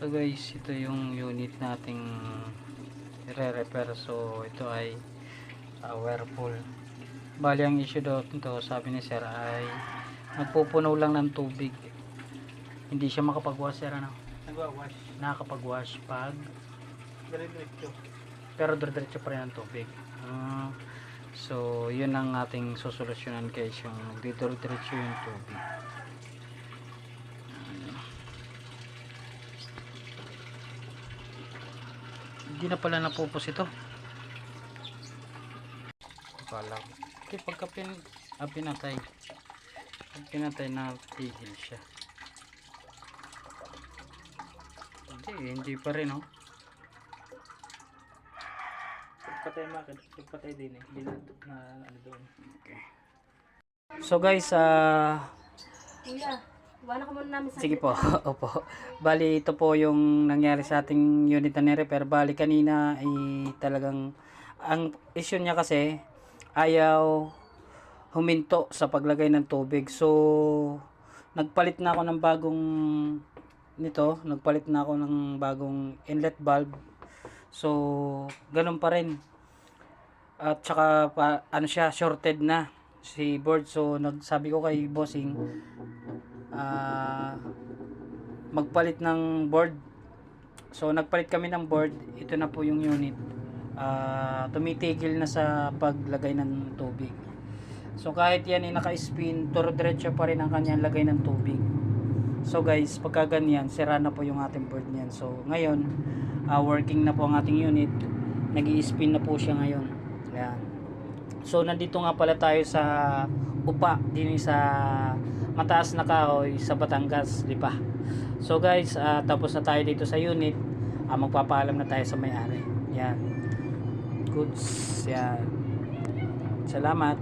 So guys, ito yung unit nating i-repair. So ito ay Whirlpool. Bali ang issue daw nito, sabi ni sir, ay nagpupuno lang ng tubig. Hindi siya makapag-wash sir, ano? Nagwa-wash. Nakakapag-wash pag Diretso. pero diretso pa rin ang tubig. So yun ang ating susolusyonan guys, yung diretso yung tubig. Hindi na pala napupos ito. Kala ko. Okay, pagka pinatay. Pag pinatay na tigil siya. Hindi pa rin oh. Pagpatay makid. Pagpatay din eh. Hindi na ano doon. Okay. So guys, Kuya, iwanan ko muna namin sa sige po, opo. Bali, ito po yung nangyari sa ating unit na ni-repair. Bali, kanina ay talagang, ang issue niya kasi, ayaw huminto sa paglagay ng tubig. So, nagpalit na ako ng bagong, nagpalit na ako ng bagong inlet valve. So, ganun pa rin. At saka, ano siya, shorted na si board. So, nagsabi ko kay bossing, magpalit ng board. So nagpalit kami ng board. Ito na po yung unit. Tumitigil na sa paglagay ng tubig. So kahit yan ay naka-spin, diretso pa rin ang kanyang lagay ng tubig. So guys, pagka ganyan, sira na po yung ating board niyan. So ngayon, working na po ang ating unit. Nag-i-spin na po siya ngayon. Ayan. So nandito nga pala tayo sa upa din sa mataas na kahoy sa Batangas, Lipa. So guys, tapos na tayo dito sa unit. Magpapaalam na tayo sa may-ari. Yan. Goods. Yan. Salamat.